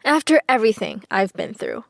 After everything I've been through,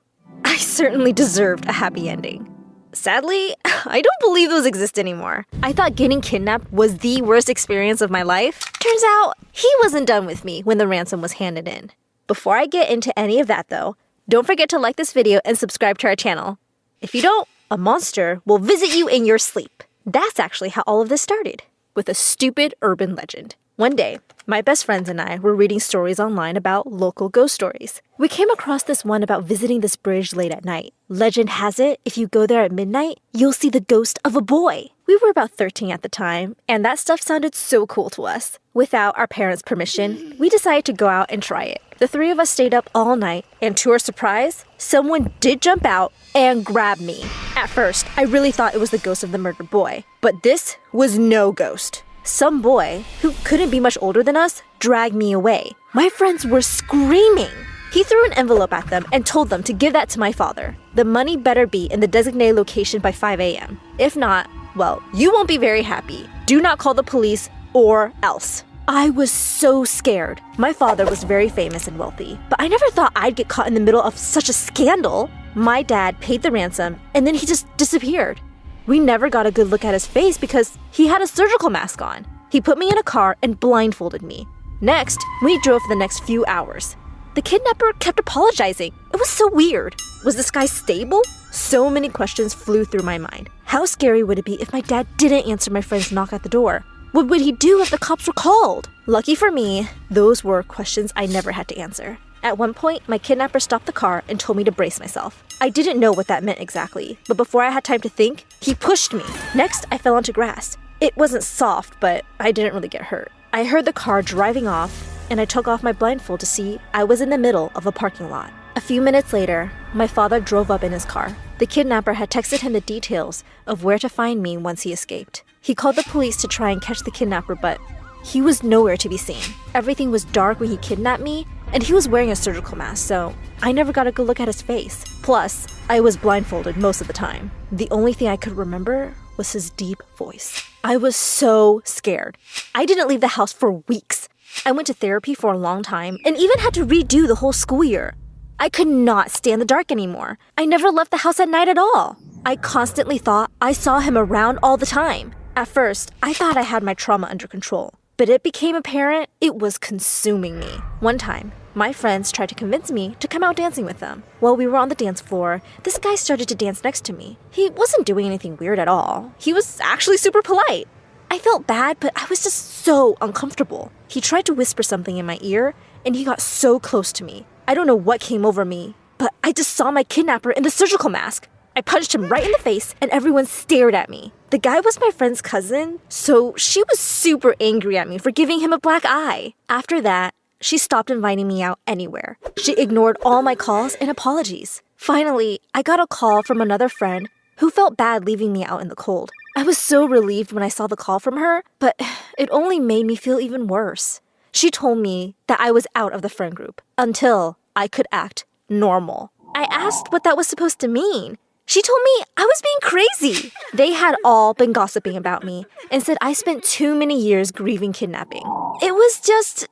I certainly deserved a happy ending. Sadly, I don't believe those exist anymore. I thought getting kidnapped was the worst experience of my life. Turns out, he wasn't done with me when the ransom was handed in. Before I get into any of that though, don't forget to like this video and subscribe to our channel. If you don't, a monster will visit you in your sleep. That's actually how all of this started, with a stupid urban legend. One day, my best friends and I were reading stories online about local ghost stories. We came across this one about visiting this bridge late at night. Legend has it, if you go there at midnight, you'll see the ghost of a boy. We were about 13 at the time, and that stuff sounded so cool to us. Without our parents' permission, we decided to go out and try it. The three of us stayed up all night, and to our surprise, someone did jump out and grab me. At first, I really thought it was the ghost of the murdered boy, but this was no ghost. Some boy, who couldn't be much older than us, dragged me away. My friends were screaming. He threw an envelope at them and told them to give that to my father. The money better be in the designated location by 5 a.m. If not, well, you won't be very happy. Do not call the police or else. I was so scared. My father was very famous and wealthy, but I never thought I'd get caught in the middle of such a scandal. My dad paid the ransom and then he just disappeared. We never got a good look at his face because he had a surgical mask on. He put me in a car and blindfolded me. Next, we drove for the next few hours. The kidnapper kept apologizing. It was so weird. Was this guy stable? So many questions flew through my mind. How scary would it be if my dad didn't answer my friend's knock at the door? What would he do if the cops were called? Lucky for me, those were questions I never had to answer. At one point, my kidnapper stopped the car and told me to brace myself. I didn't know what that meant exactly, but before I had time to think, he pushed me. Next, I fell onto grass. It wasn't soft, but I didn't really get hurt. I heard the car driving off, and I took off my blindfold to see I was in the middle of a parking lot. A few minutes later, my father drove up in his car. The kidnapper had texted him the details of where to find me once he escaped. He called the police to try and catch the kidnapper, but he was nowhere to be seen. Everything was dark when he kidnapped me, and he was wearing a surgical mask, so I never got a good look at his face. Plus, I was blindfolded most of the time. The only thing I could remember was his deep voice. I was so scared. I didn't leave the house for weeks. I went to therapy for a long time and even had to redo the whole school year. I could not stand the dark anymore. I never left the house at night at all. I constantly thought I saw him around all the time. At first, I thought I had my trauma under control, but it became apparent it was consuming me. One time, my friends tried to convince me to come out dancing with them. While we were on the dance floor, this guy started to dance next to me. He wasn't doing anything weird at all. He was actually super polite. I felt bad, but I was just so uncomfortable. He tried to whisper something in my ear, and he got so close to me. I don't know what came over me, but I just saw my kidnapper in the surgical mask. I punched him right in the face, and everyone stared at me. The guy was my friend's cousin, so she was super angry at me for giving him a black eye. After that, she stopped inviting me out anywhere. She ignored all my calls and apologies. Finally, I got a call from another friend who felt bad leaving me out in the cold. I was so relieved when I saw the call from her, but it only made me feel even worse. She told me that I was out of the friend group until I could act normal. I asked what that was supposed to mean. She told me I was being crazy. They had all been gossiping about me and said I spent too many years grieving kidnapping. It was just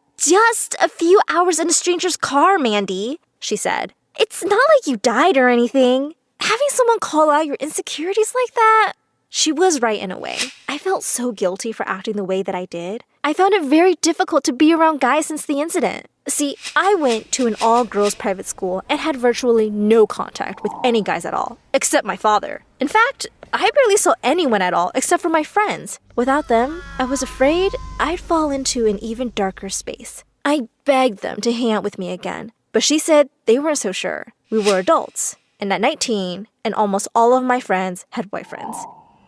a few hours in a stranger's car, Mandy, she said. It's not like you died or anything. Having someone call out your insecurities like that? She was right in a way. I felt so guilty for acting the way that I did. I found it very difficult to be around guys since the incident. See, I went to an all-girls private school and had virtually no contact with any guys at all, except my father. In fact, I barely saw anyone at all except for my friends. Without them, I was afraid I'd fall into an even darker space. I begged them to hang out with me again, but she said they weren't so sure. We were adults, and at 19, and almost all of my friends had boyfriends.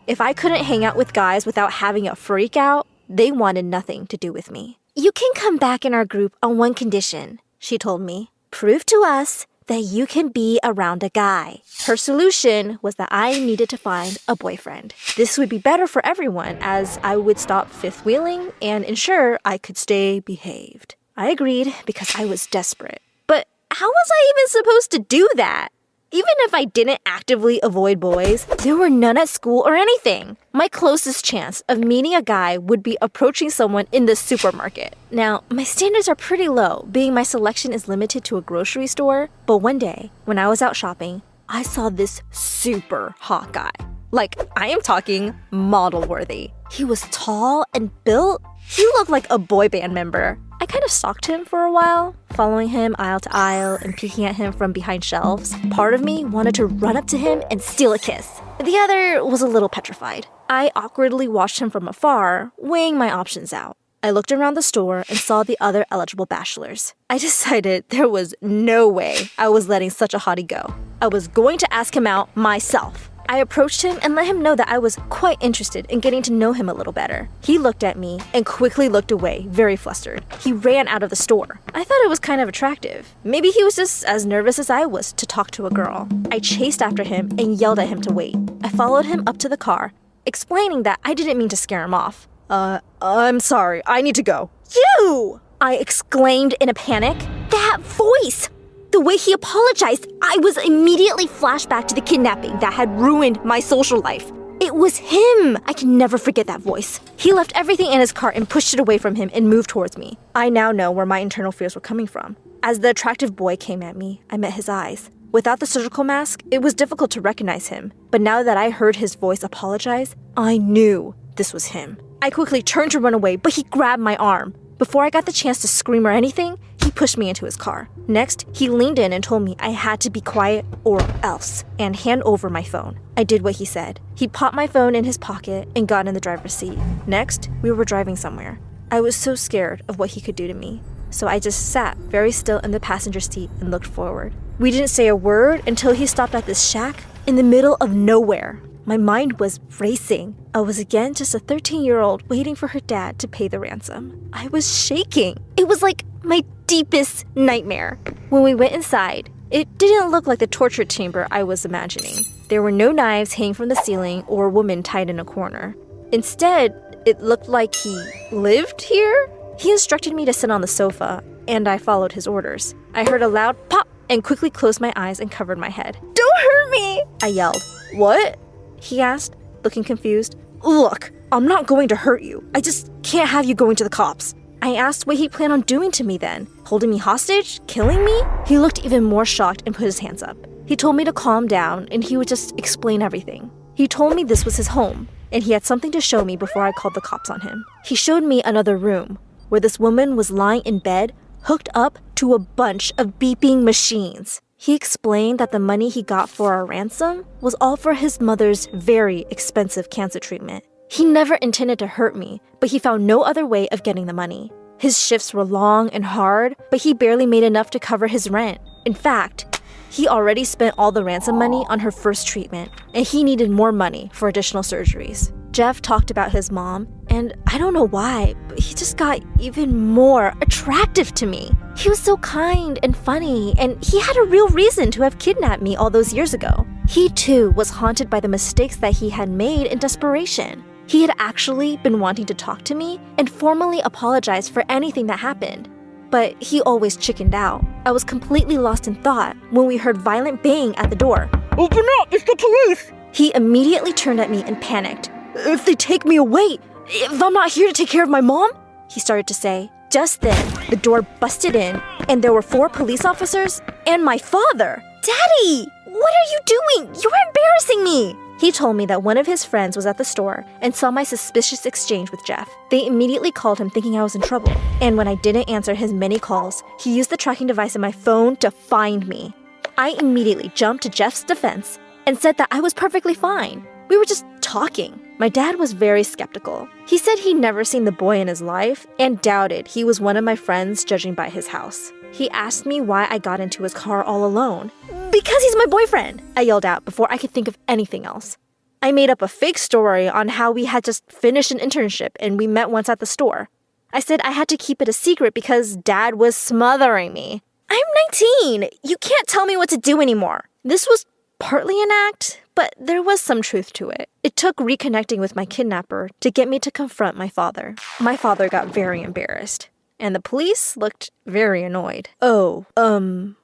If I couldn't hang out with guys without having a freak out, they wanted nothing to do with me. You can come back in our group on one condition, she told me. Prove to us that you can be around a guy. Her solution was that I needed to find a boyfriend. This would be better for everyone as I would stop fifth-wheeling and ensure I could stay behaved. I agreed because I was desperate. But how was I even supposed to do that? Even if I didn't actively avoid boys, there were none at school or anything. My closest chance of meeting a guy would be approaching someone in the supermarket. Now, my standards are pretty low, being my selection is limited to a grocery store, but one day, when I was out shopping, I saw this super hot guy. Like, I am talking model-worthy. He was tall and built. He looked like a boy band member. I kind of stalked him for a while, following him aisle to aisle and peeking at him from behind shelves. Part of me wanted to run up to him and steal a kiss. The other was a little petrified. I awkwardly watched him from afar, weighing my options out. I looked around the store and saw the other eligible bachelors. I decided there was no way I was letting such a hottie go. I was going to ask him out myself. I approached him and let him know that I was quite interested in getting to know him a little better. He looked at me and quickly looked away, very flustered. He ran out of the store. I thought it was kind of attractive. Maybe he was just as nervous as I was to talk to a girl. I chased after him and yelled at him to wait. I followed him up to the car, explaining that I didn't mean to scare him off. I'm sorry, I need to go. You! I exclaimed in a panic. That voice! The way he apologized, I was immediately flashed back to the kidnapping that had ruined my social life. It was him! I can never forget that voice. He left everything in his car and pushed it away from him and moved towards me. I now know where my internal fears were coming from. As the attractive boy came at me, I met his eyes. Without the surgical mask, it was difficult to recognize him. But now that I heard his voice apologize, I knew this was him. I quickly turned to run away, but he grabbed my arm. Before I got the chance to scream or anything, he pushed me into his car. Next, he leaned in and told me I had to be quiet or else, and hand over my phone. I did what he said. He popped my phone in his pocket and got in the driver's seat. Next, we were driving somewhere. I was so scared of what he could do to me, so I just sat very still in the passenger seat and looked forward. We didn't say a word until he stopped at this shack in the middle of nowhere. My mind was racing. I was again just a 13-year-old waiting for her dad to pay the ransom. I was shaking. It was like my deepest nightmare. When we went inside, it didn't look like the torture chamber I was imagining. There were no knives hanging from the ceiling or a woman tied in a corner. Instead, it looked like he lived here. He instructed me to sit on the sofa, and I followed his orders. I heard a loud pop and quickly closed my eyes and covered my head. "Don't hurt me!" I yelled. "What?" he asked, looking confused. "Look, I'm not going to hurt you. I just can't have you going to the cops." I asked what he planned on doing to me then. Holding me hostage? Killing me? He looked even more shocked and put his hands up. He told me to calm down and he would just explain everything. He told me this was his home and he had something to show me before I called the cops on him. He showed me another room where this woman was lying in bed, hooked up to a bunch of beeping machines. He explained that the money he got for our ransom was all for his mother's very expensive cancer treatment. He never intended to hurt me, but he found no other way of getting the money. His shifts were long and hard, but he barely made enough to cover his rent. In fact, he already spent all the ransom money on her first treatment, and he needed more money for additional surgeries. Jeff talked about his mom, and I don't know why, but he just got even more attractive to me. He was so kind and funny, and he had a real reason to have kidnapped me all those years ago. He too was haunted by the mistakes that he had made in desperation. He had actually been wanting to talk to me and formally apologize for anything that happened. But he always chickened out. I was completely lost in thought when we heard violent bang at the door. "Open up, it's the police!" He immediately turned at me and panicked. "If they take me away, if I'm not here to take care of my mom?" he started to say. Just then, the door busted in and there were 4 police officers and my father. "Daddy, what are you doing? You're embarrassing me!" He told me that one of his friends was at the store and saw my suspicious exchange with Jeff. They immediately called him thinking I was in trouble. And when I didn't answer his many calls, he used the tracking device in my phone to find me. I immediately jumped to Jeff's defense and said that I was perfectly fine. We were just talking. My dad was very skeptical. He said he'd never seen the boy in his life and doubted he was one of my friends judging by his house. He asked me why I got into his car all alone. "Because he's my boyfriend," I yelled out before I could think of anything else. I made up a fake story on how we had just finished an internship and we met once at the store. I said I had to keep it a secret because Dad was smothering me. "I'm 19. You can't tell me what to do anymore." This was partly an act, but there was some truth to it. It took reconnecting with my kidnapper to get me to confront my father. My father got very embarrassed. and the police looked very annoyed. Oh,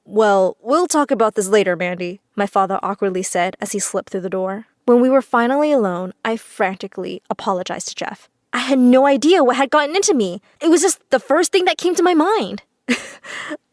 well, we'll talk about this later, Mandy, my father awkwardly said as he slipped through the door. When we were finally alone, I frantically apologized to Jeff. I had no idea what had gotten into me. It was just the first thing that came to my mind.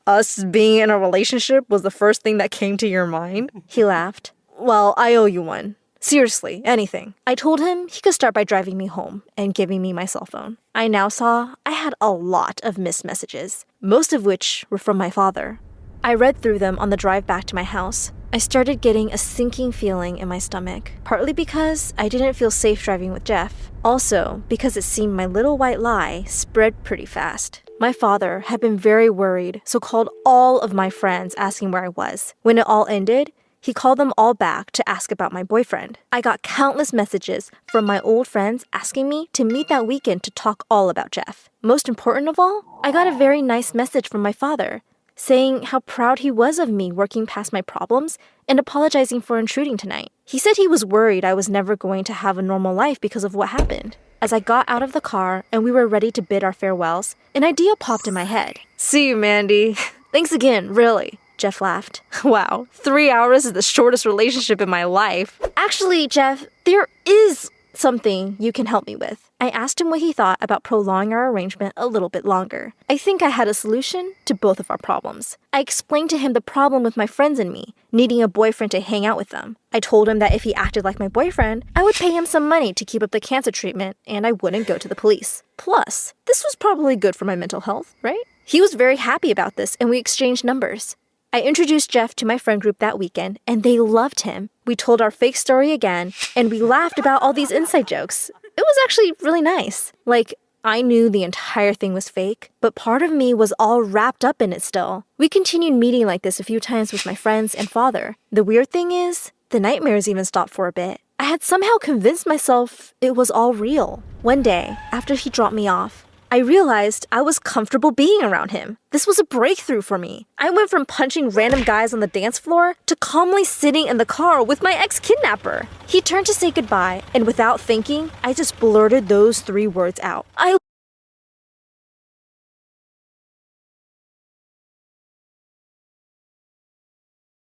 Us being in a relationship was the first thing that came to your mind? He laughed. Well, I owe you one. Seriously, anything. I told him he could start by driving me home and giving me my cell phone. I now saw I had a lot of missed messages, most of which were from my father. I read through them on the drive back to my house. I started getting a sinking feeling in my stomach, partly because I didn't feel safe driving with Jeff, also because it seemed my little white lie spread pretty fast. My father had been very worried, so called all of my friends asking where I was. When it all ended, he called them all back to ask about my boyfriend. I got countless messages from my old friends asking me to meet that weekend to talk all about Jeff. Most important of all, I got a very nice message from my father, saying how proud he was of me working past my problems and apologizing for intruding tonight. He said he was worried I was never going to have a normal life because of what happened. As I got out of the car and we were ready to bid our farewells, an idea popped in my head. See you, Mandy. Thanks again, really. Jeff laughed. Wow, 3 hours is the shortest relationship in my life. Actually, Jeff, there is something you can help me with. I asked him what he thought about prolonging our arrangement a little bit longer. I think I had a solution to both of our problems. I explained to him the problem with my friends and me, needing a boyfriend to hang out with them. I told him that if he acted like my boyfriend, I would pay him some money to keep up the cancer treatment and I wouldn't go to the police. Plus, this was probably good for my mental health, right? He was very happy about this and we exchanged numbers. I introduced Jeff to my friend group that weekend, and they loved him. We told our fake story again, and we laughed about all these inside jokes. It was actually really nice. Like, I knew the entire thing was fake, but part of me was all wrapped up in it still. We continued meeting like this a few times with my friends and father. The weird thing is, the nightmares even stopped for a bit. I had somehow convinced myself it was all real. One day, after he dropped me off, I realized I was comfortable being around him. This was a breakthrough for me. I went from punching random guys on the dance floor to calmly sitting in the car with my ex-kidnapper. He turned to say goodbye, and without thinking, I just blurted those 3 words out. I